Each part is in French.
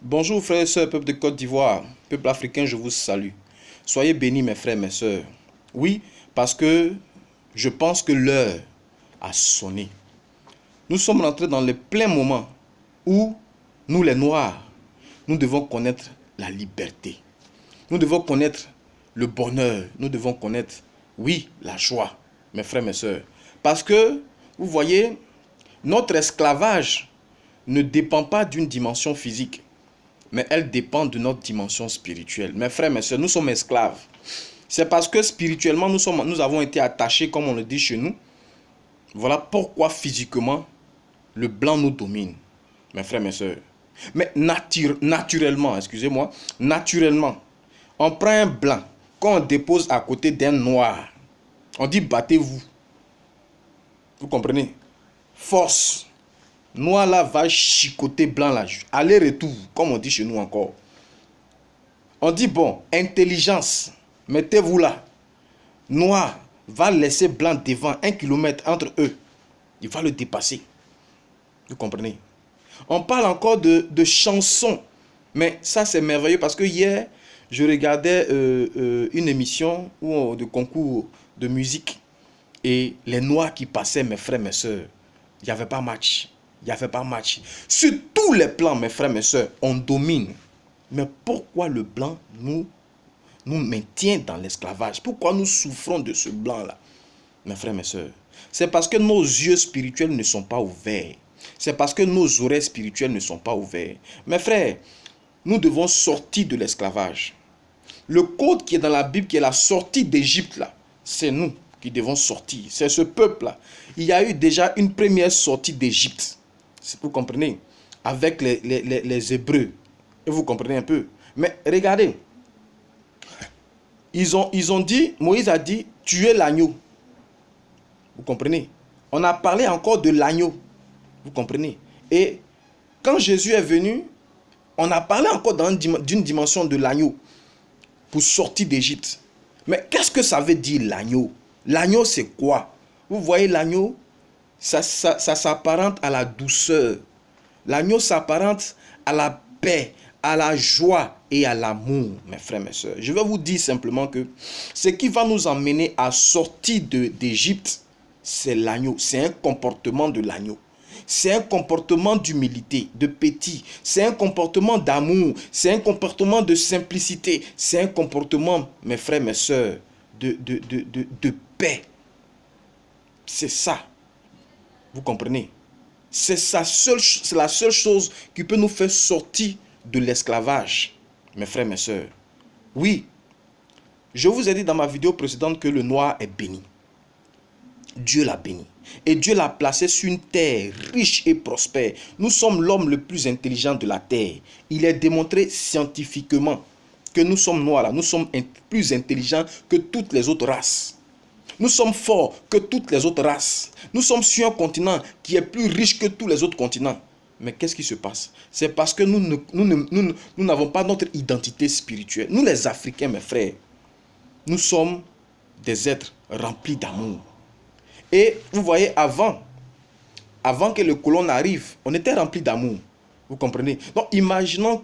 Bonjour frères et sœurs, peuple de Côte d'Ivoire, peuple africain, je vous salue. Soyez bénis mes frères, mes sœurs. Oui, parce que je pense que l'heure a sonné. Nous sommes rentrés dans le plein moment où nous les Noirs, nous devons connaître la liberté. Nous devons connaître le bonheur. Nous devons connaître, oui, la joie, mes frères, mes sœurs. Parce que, vous voyez, notre esclavage ne dépend pas d'une dimension physique, mais elle dépend de notre dimension spirituelle. Mes frères, mes sœurs, nous sommes esclaves. C'est parce que spirituellement, nous avons été attachés, comme on le dit chez nous. Voilà pourquoi physiquement, le blanc nous domine, mes frères, mes sœurs. Mais naturellement, excusez-moi, naturellement, on prend un blanc qu'on dépose à côté d'un noir. On dit battez-vous. Vous comprenez? Force. Noir là va chicoter blanc là. Aller-retour, comme on dit chez nous encore. On dit bon, intelligence. Mettez-vous là. Noir va laisser blanc devant 1 kilomètre entre eux. Il va le dépasser. Vous comprenez? On parle encore de chansons. Mais ça c'est merveilleux parce que hier, je regardais une émission de concours de musique. Et les noirs qui passaient, mes frères, mes soeurs, il n'y avait pas match. Il n'y avait pas match. Sur tous les plans, mes frères, mes soeurs, on domine. Mais pourquoi le blanc nous maintient dans l'esclavage? Pourquoi nous souffrons de ce blanc-là, mes frères, mes soeurs? C'est parce que nos yeux spirituels ne sont pas ouverts. C'est parce que nos oreilles spirituelles ne sont pas ouvertes. Mes frères, nous devons sortir de l'esclavage. Le code qui est dans la Bible, qui est la sortie d'Égypte, là, c'est nous qui devons sortir. C'est ce peuple-là. Il y a eu déjà une première sortie d'Égypte. Vous comprenez? Avec les Hébreux. Et vous comprenez un peu. Mais regardez. Ils ont dit, Moïse a dit, tuez l'agneau. Vous comprenez? On a parlé encore de l'agneau. Vous comprenez? Et quand Jésus est venu, on a parlé encore d'une dimension de l'agneau pour sortir d'Égypte. Mais qu'est-ce que ça veut dire l'agneau? L'agneau, c'est quoi? Vous voyez, l'agneau, ça s'apparente à la douceur. L'agneau s'apparente à la paix, à la joie et à l'amour, mes frères, mes sœurs. Je vais vous dire simplement que ce qui va nous emmener à sortir d'Égypte, c'est l'agneau. C'est un comportement de l'agneau. C'est un comportement d'humilité, de petit. C'est un comportement d'amour. C'est un comportement de simplicité. C'est un comportement, mes frères, mes sœurs, de paix. C'est ça. Vous comprenez? C'est la seule chose qui peut nous faire sortir de l'esclavage, mes frères, mes sœurs. Oui, je vous ai dit dans ma vidéo précédente que le noir est béni. Dieu l'a béni. Et Dieu l'a placé sur une terre riche et prospère. Nous sommes l'homme le plus intelligent de la terre. Il est démontré scientifiquement que nous sommes noirs là. Nous sommes plus intelligents que toutes les autres races. Nous sommes forts que toutes les autres races. Nous sommes sur un continent qui est plus riche que tous les autres continents. Mais qu'est-ce qui se passe? C'est parce que nous n'avons pas notre identité spirituelle. Nous les Africains, mes frères, nous sommes des êtres remplis d'amour. Et vous voyez, avant que le colon arrive, on était remplis d'amour. Vous comprenez? Donc imaginons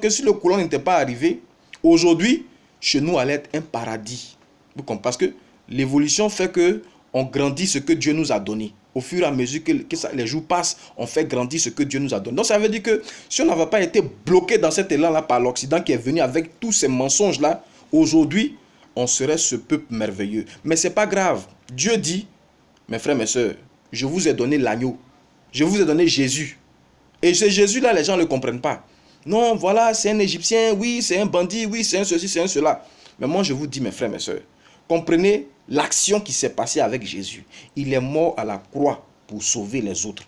que si le colon n'était pas arrivé, aujourd'hui, chez nous allait être un paradis. Vous comprenez? Parce que l'évolution fait que on grandit ce que Dieu nous a donné. Au fur et à mesure que les jours passent, on fait grandir ce que Dieu nous a donné. Donc ça veut dire que si on n'avait pas été bloqué dans cet élan-là par l'Occident qui est venu avec tous ces mensonges-là, aujourd'hui, on serait ce peuple merveilleux. Mais ce n'est pas grave. Dieu dit, mes frères, mes sœurs, je vous ai donné l'agneau. Je vous ai donné Jésus. Et ce Jésus-là, les gens ne le comprennent pas. Non, voilà, c'est un Égyptien, oui, c'est un bandit, oui, c'est un ceci, c'est un cela. Mais moi, je vous dis, mes frères, mes sœurs, comprenez l'action qui s'est passée avec Jésus. Il est mort à la croix pour sauver les autres.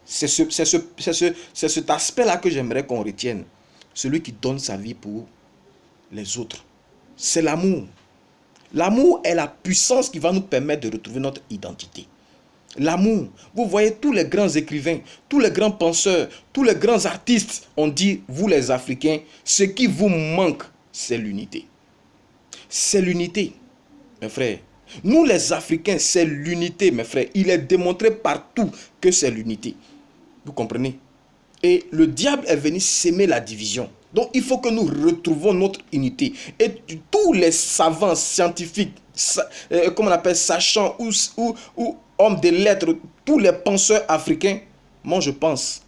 C'est cet aspect-là que j'aimerais qu'on retienne. Celui qui donne sa vie pour les autres. C'est l'amour. L'amour est la puissance qui va nous permettre de retrouver notre identité. L'amour. Vous voyez tous les grands écrivains, tous les grands penseurs, tous les grands artistes ont dit, vous les Africains, ce qui vous manque, c'est l'unité. C'est l'unité, mes frères. Nous les Africains, c'est l'unité, mes frères. Il est démontré partout que c'est l'unité. Vous comprenez? Et le diable est venu s'aimer la division. Donc il faut que nous retrouvons notre unité. Et tous les savants scientifiques, comment on appelle, sachants ou hommes de lettres, tous les penseurs africains, moi je pense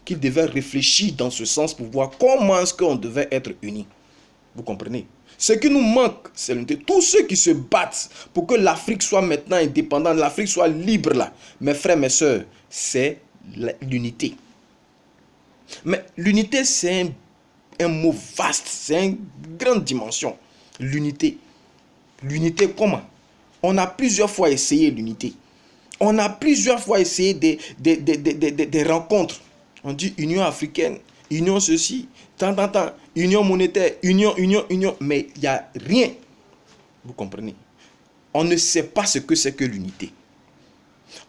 qu'ils devaient réfléchir dans ce sens pour voir comment est-ce qu'on devait être unis. Vous comprenez? Ce qui nous manque, c'est l'unité. Tous ceux qui se battent pour que l'Afrique soit maintenant indépendante, l'Afrique soit libre là, mes frères, mes sœurs, c'est l'unité. Mais l'unité, c'est un mot vaste, c'est une grande dimension. L'unité. L'unité comment? On a plusieurs fois essayé l'unité. On a plusieurs fois essayé des rencontres. On dit Union africaine, Union ceci, tant, Union monétaire, Union. Mais il n'y a rien. Vous comprenez? On ne sait pas ce que c'est que l'unité.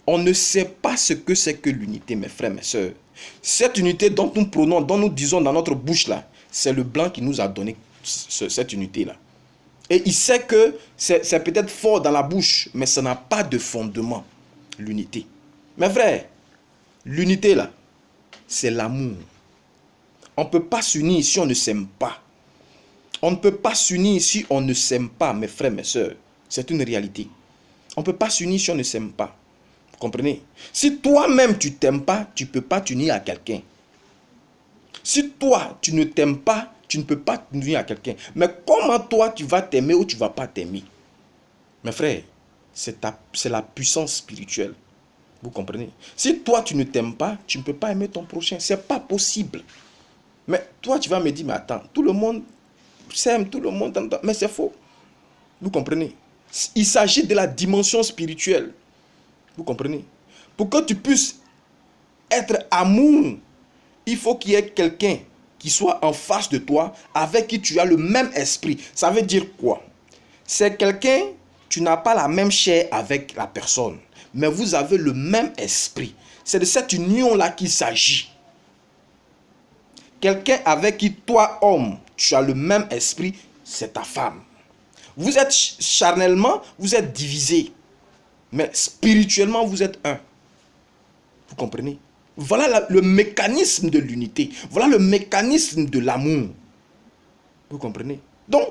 On ne sait pas ce que c'est que l'unité, mes frères, mes sœurs. Cette unité dont nous prenons, dont nous disons dans notre bouche là, c'est le blanc qui nous a donné cette unité là. Et il sait que c'est peut-être fort dans la bouche, mais ça n'a pas de fondement, l'unité. Mes frères, l'unité là, c'est l'amour. On ne peut pas s'unir si on ne s'aime pas. On ne peut pas s'unir si on ne s'aime pas, mes frères, mes sœurs. C'est une réalité. On ne peut pas s'unir si on ne s'aime pas. Vous comprenez? Si toi-même tu ne t'aimes pas, tu ne peux pas t'unir à quelqu'un. Si toi, tu ne t'aimes pas, tu ne peux pas t'unir à quelqu'un. Mais comment toi, tu vas t'aimer ou tu ne vas pas t'aimer? Mes frères, c'est la puissance spirituelle. Vous comprenez? Si toi, tu ne t'aimes pas, tu ne peux pas aimer ton prochain. Ce n'est pas possible. Mais toi, tu vas me dire, mais attends, tout le monde s'aime, tout le monde t'entend. Mais c'est faux. Vous comprenez? Il s'agit de la dimension spirituelle. Vous comprenez? Pour que tu puisses être amour, il faut qu'il y ait quelqu'un qui soit en face de toi, avec qui tu as le même esprit. Ça veut dire quoi? C'est quelqu'un, tu n'as pas la même chair avec la personne, mais vous avez le même esprit. C'est de cette union-là qu'il s'agit. Quelqu'un avec qui toi, homme, tu as le même esprit, c'est ta femme. Vous êtes charnellement, vous êtes divisés, mais spirituellement, vous êtes un. Vous comprenez? Voilà le mécanisme de l'unité. Voilà le mécanisme de l'amour. Vous comprenez? Donc,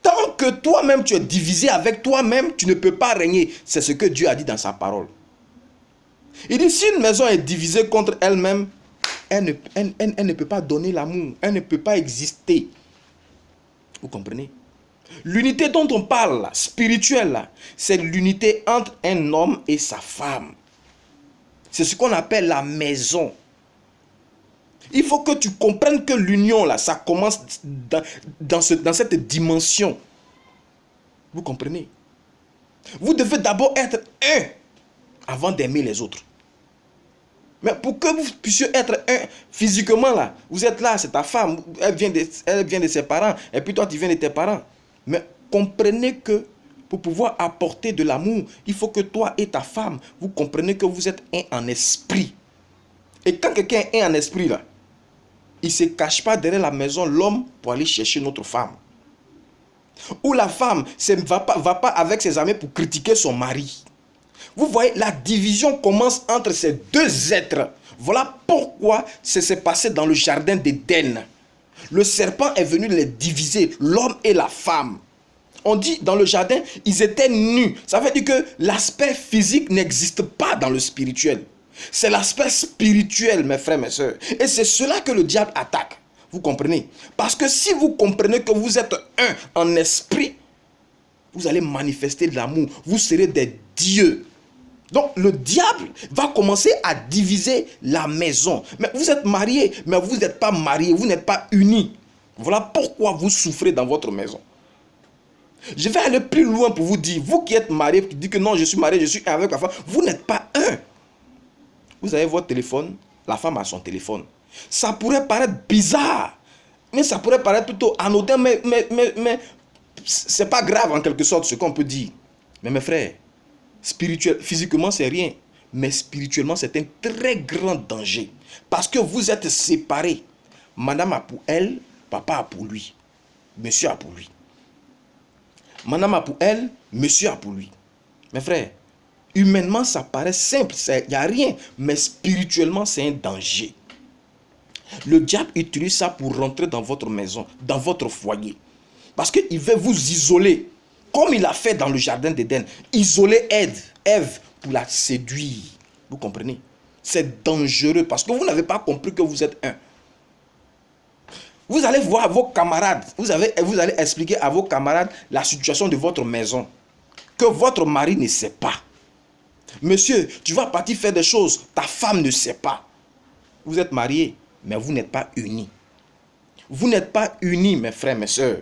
tant que toi-même tu es divisé avec toi-même, tu ne peux pas régner. C'est ce que Dieu a dit dans sa parole. Il dit, si une maison est divisée contre elle-même, elle ne peut pas donner l'amour. Elle ne peut pas exister. Vous comprenez? L'unité dont on parle, là, spirituelle, là, c'est l'unité entre un homme et sa femme. C'est ce qu'on appelle la maison. Il faut que tu comprennes que l'union, là, ça commence dans cette dimension. Vous comprenez? Vous devez d'abord être un avant d'aimer les autres. Mais pour que vous puissiez être un physiquement, là, vous êtes là, c'est ta femme, elle vient de ses parents, et puis toi, tu viens de tes parents. Mais comprenez que pour pouvoir apporter de l'amour, il faut que toi et ta femme, vous comprenez que vous êtes un en esprit. Et quand quelqu'un est en esprit, là, il ne se cache pas derrière la maison, l'homme, pour aller chercher notre femme. Ou la femme ne va pas avec ses amis pour critiquer son mari. Vous voyez, la division commence entre ces deux êtres. Voilà pourquoi ça s'est passé dans le jardin d'Éden. Le serpent est venu les diviser, l'homme et la femme. On dit dans le jardin, ils étaient nus. Ça veut dire que l'aspect physique n'existe pas dans le spirituel. C'est l'aspect spirituel, mes frères, mes soeurs. Et c'est cela que le diable attaque. Vous comprenez? Parce que si vous comprenez que vous êtes un en esprit, vous allez manifester de l'amour. Vous serez des dieux. Donc le diable va commencer à diviser la maison. Mais vous êtes mariés, mais vous n'êtes pas mariés, vous n'êtes pas unis. Voilà pourquoi vous souffrez dans votre maison. Je vais aller plus loin pour vous dire, vous qui êtes mariés, qui dites que non, je suis marié, je suis avec ma femme, vous n'êtes pas un. Vous avez votre téléphone, la femme a son téléphone. Ça pourrait paraître bizarre, mais ça pourrait paraître plutôt anodin, mais c'est pas grave en quelque sorte ce qu'on peut dire. Mais mes frères, physiquement c'est rien, mais spirituellement c'est un très grand danger. Parce que vous êtes séparés. Madame a pour elle, papa a pour lui, monsieur a pour lui. Madame a pour elle, monsieur a pour lui. Mes frères, humainement ça paraît simple, il n'y a rien, mais spirituellement c'est un danger. Le diable utilise ça pour rentrer dans votre maison, dans votre foyer. Parce qu'il veut vous isoler. Comme il a fait dans le jardin d'Éden. Isoler Ève pour la séduire. Vous comprenez? C'est dangereux parce que vous n'avez pas compris que vous êtes un. Vous allez voir vos camarades. Vous allez expliquer à vos camarades la situation de votre maison. Que votre mari ne sait pas. Monsieur, tu vas partir faire des choses. Ta femme ne sait pas. Vous êtes mariés, mais vous n'êtes pas unis. Vous n'êtes pas unis, mes frères, mes sœurs.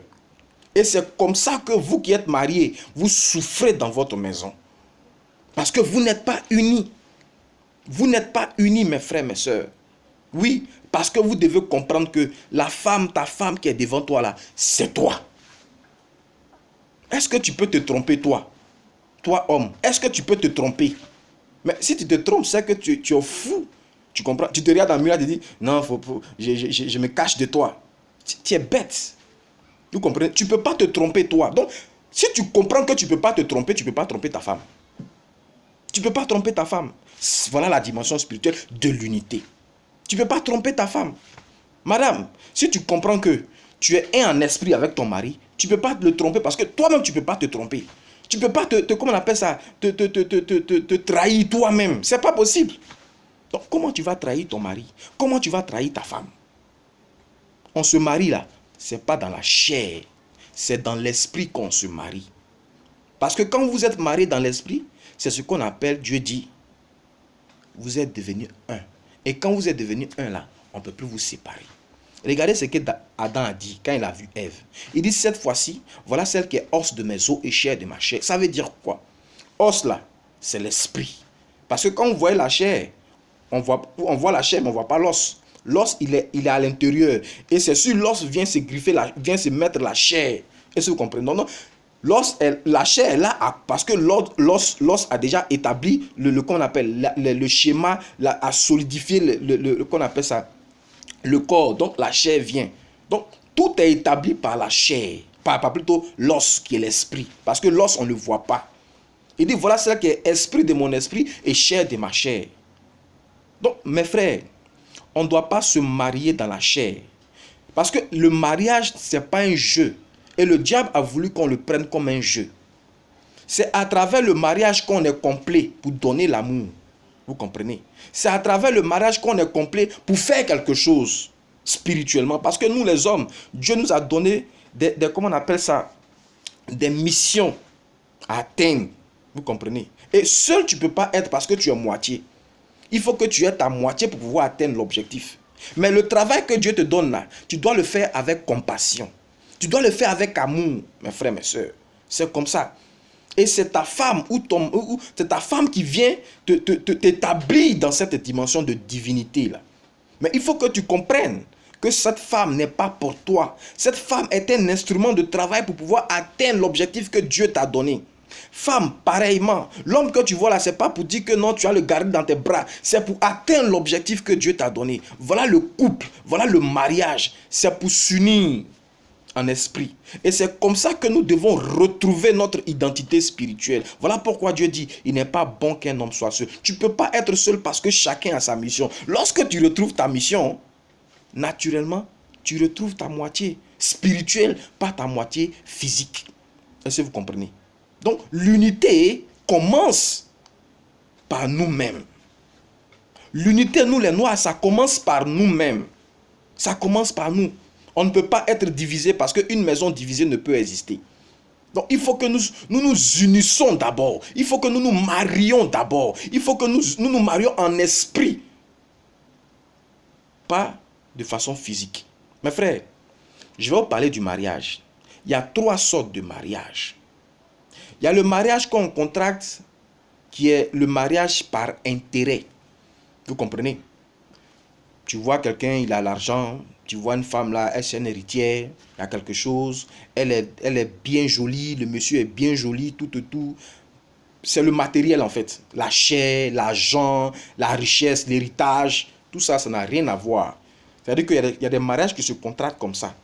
Et c'est comme ça que vous qui êtes mariés, vous souffrez dans votre maison. Parce que vous n'êtes pas unis. Vous n'êtes pas unis, mes frères, mes sœurs. Oui, parce que vous devez comprendre que la femme, ta femme qui est devant toi là, c'est toi. Est-ce que tu peux te tromper, toi? Toi, homme, est-ce que tu peux te tromper? Mais si tu te trompes, c'est que tu es fou. Tu comprends? Tu te regardes dans le miroir et te dis, non, je me cache de toi. Tu es bête. Vous comprenez? Tu ne peux pas te tromper, toi. Donc, si tu comprends que tu ne peux pas te tromper, tu ne peux pas tromper ta femme. Tu ne peux pas tromper ta femme. Voilà la dimension spirituelle de l'unité. Tu ne peux pas tromper ta femme. Madame, si tu comprends que tu es un en esprit avec ton mari, tu ne peux pas le tromper parce que toi-même, tu ne peux pas te tromper. Tu ne peux pas comment on appelle ça, te trahir toi-même. Ce n'est pas possible. Donc, comment tu vas trahir ton mari? Comment tu vas trahir ta femme? On se marie là, ce n'est pas dans la chair, c'est dans l'esprit qu'on se marie. Parce que quand vous êtes marié dans l'esprit, c'est ce qu'on appelle, Dieu dit, vous êtes devenus un. Et quand vous êtes devenus un là, on ne peut plus vous séparer. Regardez ce que Adam a dit quand il a vu Ève. Il dit, cette fois-ci, voilà celle qui est os de mes os et chair de ma chair. Ça veut dire quoi? Os là, c'est l'esprit. Parce que quand on voit la chair, on voit la chair, mais on ne voit pas l'os. L'os, il est à l'intérieur. Et c'est sur l'os vient se griffer, vient se mettre la chair. Est-ce que vous comprenez? Non, l'os, la chair est là parce que l'os a déjà établi qu'on appelle le schéma, a solidifié qu'on appelle ça, le corps. Donc la chair vient. Donc tout est établi par la chair, pas plutôt l'os qui est l'esprit. Parce que l'os, on ne le voit pas. Il dit, voilà celle qui est esprit de mon esprit et chair de ma chair. Donc mes frères, on ne doit pas se marier dans la chair. Parce que le mariage, ce n'est pas un jeu. Et le diable a voulu qu'on le prenne comme un jeu. C'est à travers le mariage qu'on est complet pour donner l'amour. Vous comprenez? C'est à travers le mariage qu'on est complet pour faire quelque chose spirituellement. Parce que nous les hommes, Dieu nous a donné comment on appelle ça? Des missions à atteindre. Vous comprenez? Et seul tu ne peux pas être parce que tu es moitié. Il faut que tu aies ta moitié pour pouvoir atteindre l'objectif. Mais le travail que Dieu te donne là, tu dois le faire avec compassion. Tu dois le faire avec amour, mes frères, mes soeurs. C'est comme ça. Et c'est ta femme c'est ta femme qui vient t'établir dans cette dimension de divinité là. Mais il faut que tu comprennes que cette femme n'est pas pour toi. Cette femme est un instrument de travail pour pouvoir atteindre l'objectif que Dieu t'a donné. Femme, pareillement, l'homme que tu vois là, c'est pas pour dire que non, tu as le garder dans tes bras. C'est pour atteindre l'objectif que Dieu t'a donné. Voilà le couple, voilà le mariage. C'est pour s'unir en esprit. Et c'est comme ça que nous devons retrouver notre identité spirituelle. Voilà pourquoi Dieu dit, il n'est pas bon qu'un homme soit seul. Tu ne peux pas être seul parce que chacun a sa mission. Lorsque tu retrouves ta mission, naturellement, tu retrouves ta moitié spirituelle, pas ta moitié physique. Est-ce que vous comprenez? Donc, l'unité commence par nous-mêmes. L'unité, nous les Noirs, ça commence par nous-mêmes. Ça commence par nous. On ne peut pas être divisé parce qu'une maison divisée ne peut exister. Donc, il faut que nous unissons d'abord. Il faut que nous nous marions d'abord. Il faut que nous marions en esprit. Pas de façon physique. Mes frères, je vais vous parler du mariage. Il y a 3 sortes de mariage. Il y a le mariage qu'on contracte, qui est le mariage par intérêt. Vous comprenez? Tu vois quelqu'un, il a l'argent. Tu vois une femme là, elle est une héritière. Il y a quelque chose. Elle est bien jolie. Le monsieur est bien joli. Tout. C'est le matériel en fait. La chair, l'argent, la richesse, l'héritage. Tout ça, ça n'a rien à voir. C'est-à-dire qu'il y a des mariages qui se contractent comme ça.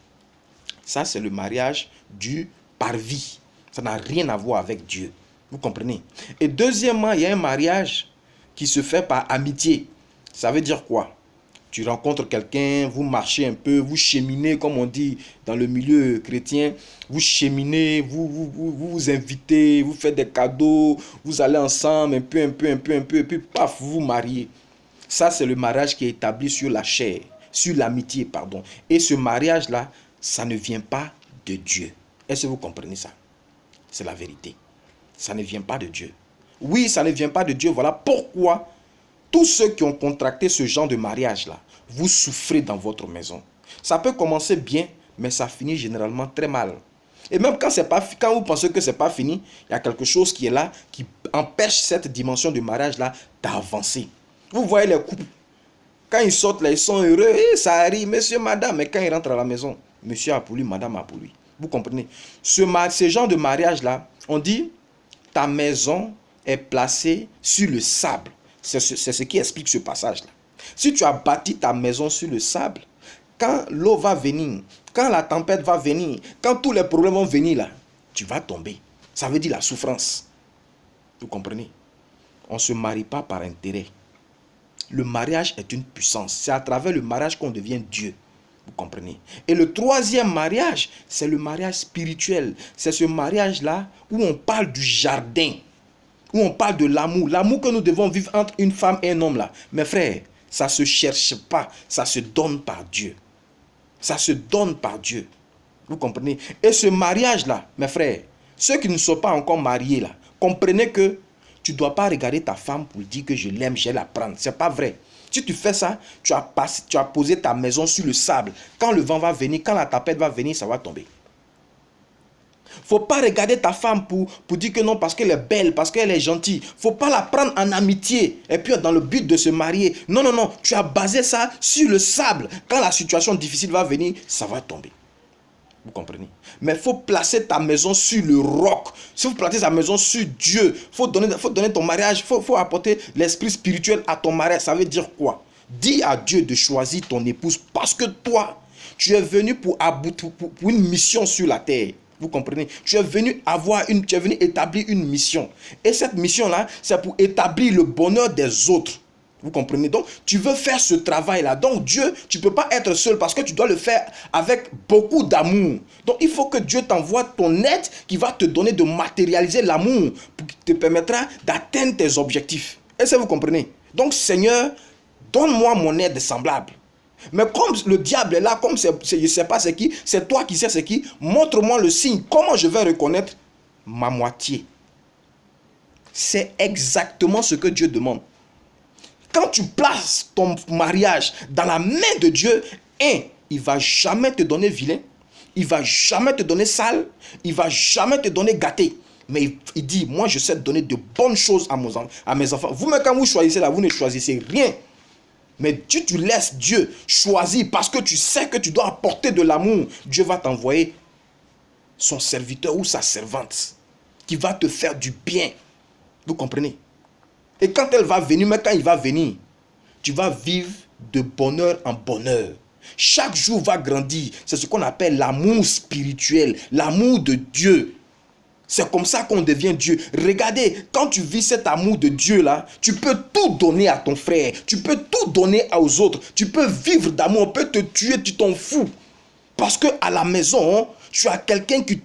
Ça, c'est le mariage du par vie. Ça n'a rien à voir avec Dieu. Vous comprenez? Et deuxièmement, il y a un mariage qui se fait par amitié. Ça veut dire quoi? Tu rencontres quelqu'un, vous marchez un peu, vous cheminez, comme on dit dans le milieu chrétien. Vous cheminez, vous invitez, vous faites des cadeaux, vous allez ensemble, un peu, et puis paf, vous vous mariez. Ça, c'est le mariage qui est établi sur la chair, sur l'amitié, pardon. Et ce mariage-là, ça ne vient pas de Dieu. Est-ce que vous comprenez ça? C'est la vérité. Ça ne vient pas de Dieu. Oui, ça ne vient pas de Dieu. Voilà pourquoi tous ceux qui ont contracté ce genre de mariage-là, vous souffrez dans votre maison. Ça peut commencer bien, mais ça finit généralement très mal. Et même quand vous pensez que ce n'est pas fini, il y a quelque chose qui est là, qui empêche cette dimension de mariage-là d'avancer. Vous voyez les couples, quand ils sortent là, ils sont heureux, et ça arrive, monsieur, madame, mais quand ils rentrent à la maison, monsieur a pour lui, madame a pour lui. Vous comprenez? Ce genre de mariage-là, on dit, ta maison est placée sur le sable. C'est ce qui explique ce passage-là. Si tu as bâti ta maison sur le sable, quand l'eau va venir, quand la tempête va venir, quand tous les problèmes vont venir là, tu vas tomber. Ça veut dire la souffrance. Vous comprenez? On ne se marie pas par intérêt. Le mariage est une puissance. C'est à travers le mariage qu'on devient Dieu. Vous comprenez? Et le troisième mariage, c'est le mariage spirituel. C'est ce mariage-là où on parle du jardin. Où on parle de l'amour. L'amour que nous devons vivre entre une femme et un homme là. Mes frères, ça ne se cherche pas. Ça se donne par Dieu. Ça se donne par Dieu. Vous comprenez? Et ce mariage-là, mes frères, ceux qui ne sont pas encore mariés là, comprenez que tu ne dois pas regarder ta femme pour dire que je l'aime, je vais la prendre. Ce n'est pas vrai. Si tu fais ça, tu as posé ta maison sur le sable. Quand le vent va venir, quand la tempête va venir, ça va tomber. Il ne faut pas regarder ta femme pour dire que non, parce qu'elle est belle, parce qu'elle est gentille. Il ne faut pas la prendre en amitié et puis dans le but de se marier. Non, non, non. Tu as basé ça sur le sable. Quand la situation difficile va venir, ça va tomber. Vous comprenez? Mais il faut placer ta maison sur le roc. Si vous placez ta maison sur Dieu, il faut donner ton mariage, il faut apporter l'esprit spirituel à ton mariage. Ça veut dire quoi? Dis à Dieu de choisir ton épouse parce que toi, tu es venu pour une mission sur la terre. Vous comprenez? Tu es venu établir une mission. Et cette mission-là, c'est pour établir le bonheur des autres. Vous comprenez? Donc, tu veux faire ce travail-là. Donc, Dieu, tu ne peux pas être seul parce que tu dois le faire avec beaucoup d'amour. Donc, il faut que Dieu t'envoie ton aide qui va te donner de matérialiser l'amour qui te permettra d'atteindre tes objectifs. Est-ce que vous comprenez? Donc, Seigneur, donne-moi mon aide semblable. Mais comme le diable est là, comme je ne sais pas c'est qui, c'est toi qui sais c'est qui, montre-moi le signe. Comment je vais reconnaître ma moitié? C'est exactement ce que Dieu demande. Quand tu places ton mariage dans la main de Dieu, il ne va jamais te donner vilain, il ne va jamais te donner sale, il ne va jamais te donner gâté. Mais il dit, moi je sais donner de bonnes choses à mes enfants. Vous-même quand vous choisissez là, vous ne choisissez rien. Mais si tu laisses Dieu choisir parce que tu sais que tu dois apporter de l'amour, Dieu va t'envoyer son serviteur ou sa servante qui va te faire du bien. Vous comprenez? Et quand elle va venir, mais quand il va venir, tu vas vivre de bonheur en bonheur. Chaque jour va grandir. C'est ce qu'on appelle l'amour spirituel, l'amour de Dieu. C'est comme ça qu'on devient Dieu. Regardez, quand tu vis cet amour de Dieu-là, tu peux tout donner à ton frère. Tu peux tout donner aux autres. Tu peux vivre d'amour. On peut te tuer, tu t'en fous. Parce qu'à la maison, tu as quelqu'un qui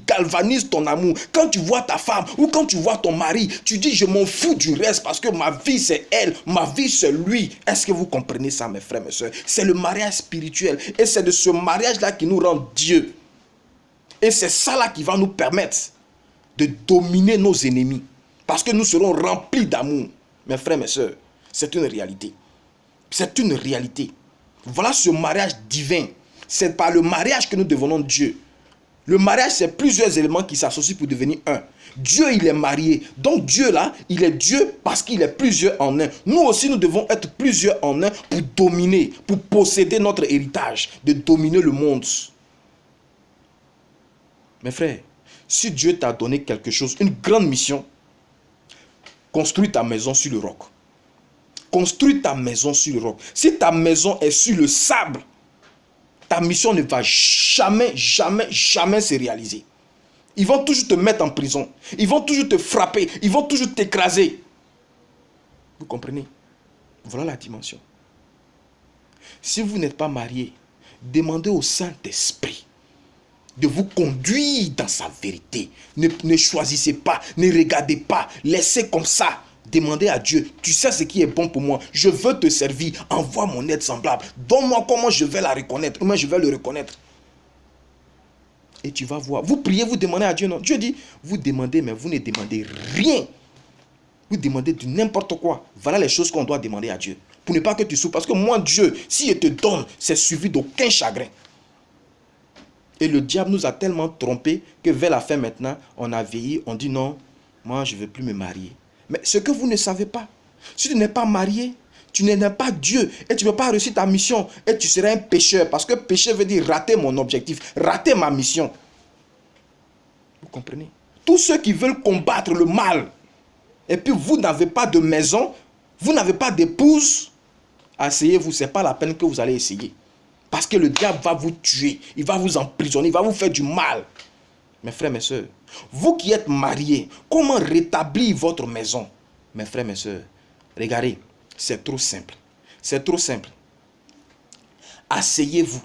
galvanise ton amour. Quand tu vois ta femme ou quand tu vois ton mari, tu dis je m'en fous du reste parce que ma vie c'est elle, ma vie c'est lui. Est-ce que vous comprenez ça mes frères, mes soeurs? C'est le mariage spirituel et c'est de ce mariage-là qui nous rend Dieu. Et c'est ça là qui va nous permettre de dominer nos ennemis. Parce que nous serons remplis d'amour. Mes frères, mes soeurs, c'est une réalité. C'est une réalité. Voilà ce mariage divin. C'est par le mariage que nous devenons Dieu. Le mariage, c'est plusieurs éléments qui s'associent pour devenir un. Dieu, il est marié. Donc Dieu, là, il est Dieu parce qu'il est plusieurs en un. Nous aussi, nous devons être plusieurs en un pour dominer, pour posséder notre héritage, de dominer le monde. Mes frères, si Dieu t'a donné quelque chose, une grande mission, construis ta maison sur le roc. Construis ta maison sur le roc. Si ta maison est sur le sable, ta mission ne va jamais, jamais, jamais se réaliser. Ils vont toujours te mettre en prison. Ils vont toujours te frapper. Ils vont toujours t'écraser. Vous comprenez? Voilà la dimension. Si vous n'êtes pas marié, demandez au Saint-Esprit de vous conduire dans sa vérité. Ne choisissez pas, ne regardez pas, laissez comme ça. Demandez à Dieu, tu sais ce qui est bon pour moi, je veux te servir, envoie mon aide semblable, donne-moi comment je vais la reconnaître, comment je vais le reconnaître. Et tu vas voir, vous priez, vous demandez à Dieu, non, Dieu dit, vous demandez, mais vous ne demandez rien. Vous demandez de n'importe quoi. Voilà les choses qu'on doit demander à Dieu. Pour ne pas que tu souffres. Parce que moi, Dieu, si je te donne, c'est suivi d'aucun chagrin. Et le diable nous a tellement trompés que vers la fin maintenant, on a vieilli, on dit non, moi je ne veux plus me marier. Mais ce que vous ne savez pas, si tu n'es pas marié, tu n'es pas Dieu et tu ne peux pas réussir ta mission et tu seras un pécheur. Parce que péché veut dire rater mon objectif, rater ma mission. Vous comprenez? Tous ceux qui veulent combattre le mal, et puis vous n'avez pas de maison, vous n'avez pas d'épouse, asseyez-vous, ce n'est pas la peine que vous allez essayer. Parce que le diable va vous tuer, il va vous emprisonner, il va vous faire du mal. Mes frères, mes soeurs, vous qui êtes mariés, comment rétablir votre maison? Mes frères, mes soeurs, regardez, c'est trop simple. C'est trop simple. Asseyez-vous.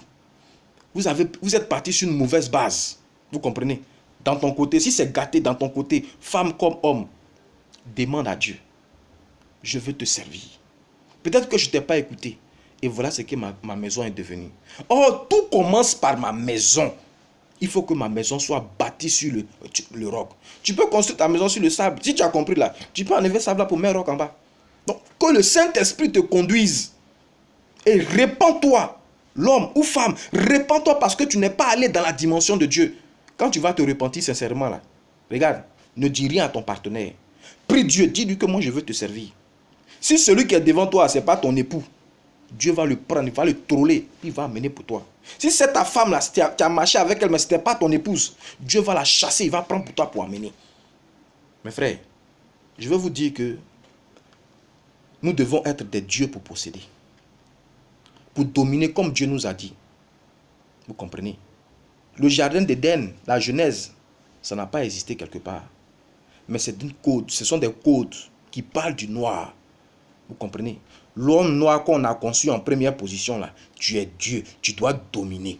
Vous êtes parti sur une mauvaise base. Vous comprenez? Dans ton côté, si c'est gâté dans ton côté, femme comme homme, demande à Dieu. Je veux te servir. Peut-être que je ne t'ai pas écouté. Et voilà ce que ma maison est devenue. Oh, tout commence par ma maison. Il faut que ma maison soit bâtie sur le roc. Tu peux construire ta maison sur le sable. Si tu as compris là, tu peux enlever le sable là pour mettre le roc en bas. Donc, que le Saint-Esprit te conduise. Et répands-toi, l'homme ou femme, répands-toi parce que tu n'es pas allé dans la dimension de Dieu. Quand tu vas te repentir sincèrement là, regarde, ne dis rien à ton partenaire. Prie Dieu, dis-lui que moi je veux te servir. Si celui qui est devant toi, ce n'est pas ton époux, Dieu va le prendre, il va le troller, il va amener pour toi. Si c'est ta femme là, tu as marché avec elle, mais ce n'était pas ton épouse, Dieu va la chasser, il va prendre pour toi pour amener. Mes frères, je vais vous dire que nous devons être des dieux pour posséder. Pour dominer comme Dieu nous a dit. Vous comprenez? Le jardin d'Éden, la Genèse, ça n'a pas existé quelque part. Mais c'est une code, ce sont des codes qui parlent du noir. Vous comprenez? L'homme noir qu'on a conçu en première position là, tu es Dieu, tu dois dominer.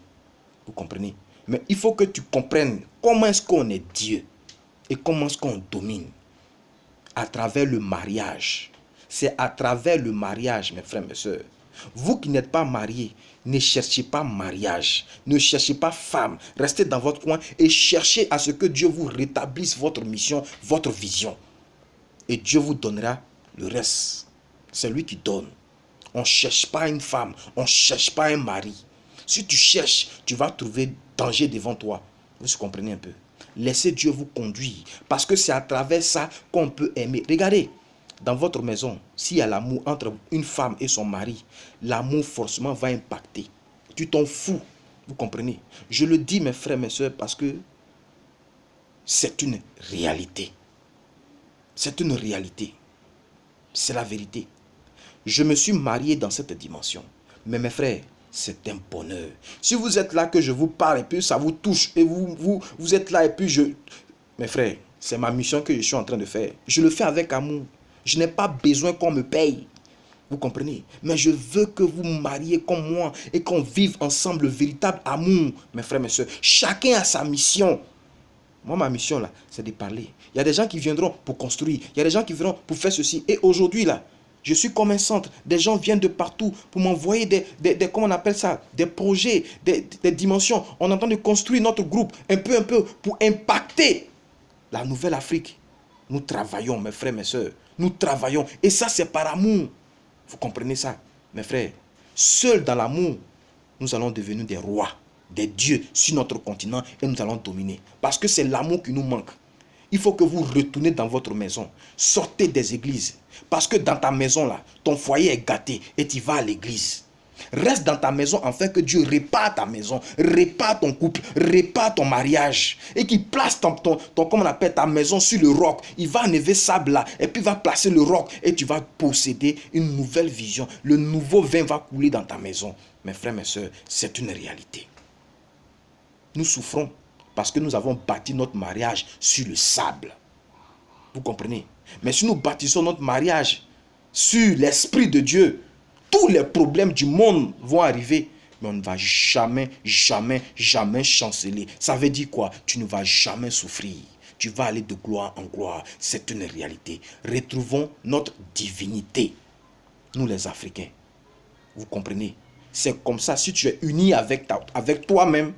Vous comprenez? Mais il faut que tu comprennes comment est-ce qu'on est Dieu et comment est-ce qu'on domine. À travers le mariage. C'est à travers le mariage, mes frères, mes soeurs. Vous qui n'êtes pas mariés, ne cherchez pas mariage, ne cherchez pas femme. Restez dans votre coin et cherchez à ce que Dieu vous rétablisse votre mission, votre vision. Et Dieu vous donnera le reste. C'est lui qui donne. On ne cherche pas une femme, on ne cherche pas un mari. Si tu cherches, tu vas trouver danger devant toi. Vous comprenez un peu? Laissez Dieu vous conduire. Parce que c'est à travers ça qu'on peut aimer. Regardez, dans votre maison, s'il y a l'amour entre une femme et son mari, l'amour forcément va impacter. Tu t'en fous. Vous comprenez? Je le dis, mes frères, mes soeurs, parce que c'est une réalité. C'est une réalité. C'est la vérité. Je me suis marié dans cette dimension. Mais mes frères, c'est un bonheur. Si vous êtes là que je vous parle et puis ça vous touche et vous êtes là et puis je... Mes frères, c'est ma mission que je suis en train de faire. Je le fais avec amour. Je n'ai pas besoin qu'on me paye. Vous comprenez? Mais je veux que vous mariez comme moi et qu'on vive ensemble le véritable amour, mes frères, mes soeurs. Chacun a sa mission. Moi, ma mission là, c'est de parler. Il y a des gens qui viendront pour construire. Il y a des gens qui viendront pour faire ceci. Et aujourd'hui là, je suis comme un centre. Des gens viennent de partout pour m'envoyer des comment on appelle ça, des projets, des dimensions. On est en train de construire notre groupe un peu pour impacter la nouvelle Afrique. Nous travaillons, mes frères, mes soeurs. Nous travaillons. Et ça, c'est par amour. Vous comprenez ça, mes frères? Seuls dans l'amour, nous allons devenir des rois, des dieux sur notre continent et nous allons dominer. Parce que c'est l'amour qui nous manque. Il faut que vous retournez dans votre maison. Sortez des églises. Parce que dans ta maison, là, ton foyer est gâté et tu vas à l'église. Reste dans ta maison afin que Dieu répare ta maison, répare ton couple, répare ton mariage. Et qu'il place comment on appelle, ta maison sur le roc. Il va enlever sable là et puis il va placer le roc. Et tu vas posséder une nouvelle vision. Le nouveau vin va couler dans ta maison. Mes frères, mes soeurs, c'est une réalité. Nous souffrons parce que nous avons bâti notre mariage sur le sable. Vous comprenez? Mais si nous bâtissons notre mariage sur l'Esprit de Dieu, tous les problèmes du monde vont arriver. Mais on ne va jamais, jamais, jamais chanceler. Ça veut dire quoi? Tu ne vas jamais souffrir. Tu vas aller de gloire en gloire. C'est une réalité. Retrouvons notre divinité. Nous les Africains. Vous comprenez? C'est comme ça, si tu es uni avec toi-même,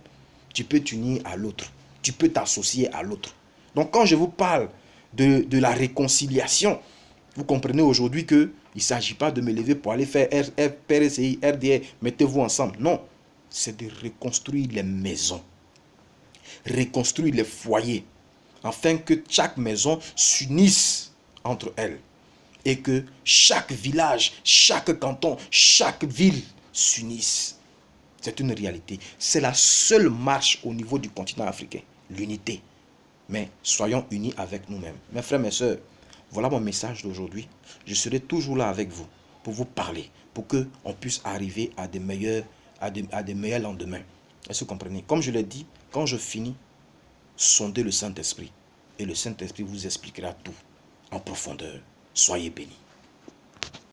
tu peux t'unir à l'autre. Tu peux t'associer à l'autre. Donc quand je vous parle de la réconciliation, vous comprenez aujourd'hui qu'il ne s'agit pas de me lever pour aller faire PRCI, RDR, mettez-vous ensemble. Non, c'est de reconstruire les maisons, reconstruire les foyers, afin que chaque maison s'unisse entre elles. Et que chaque village, chaque canton, chaque ville s'unisse. C'est une réalité. C'est la seule marche au niveau du continent africain. L'unité. Mais soyons unis avec nous-mêmes. Mes frères, mes sœurs, voilà mon message d'aujourd'hui. Je serai toujours là avec vous pour vous parler, pour qu'on puisse arriver à des meilleurs lendemains. Est-ce que vous comprenez? Comme je l'ai dit, quand je finis, sondez le Saint-Esprit. Et le Saint-Esprit vous expliquera tout en profondeur. Soyez bénis.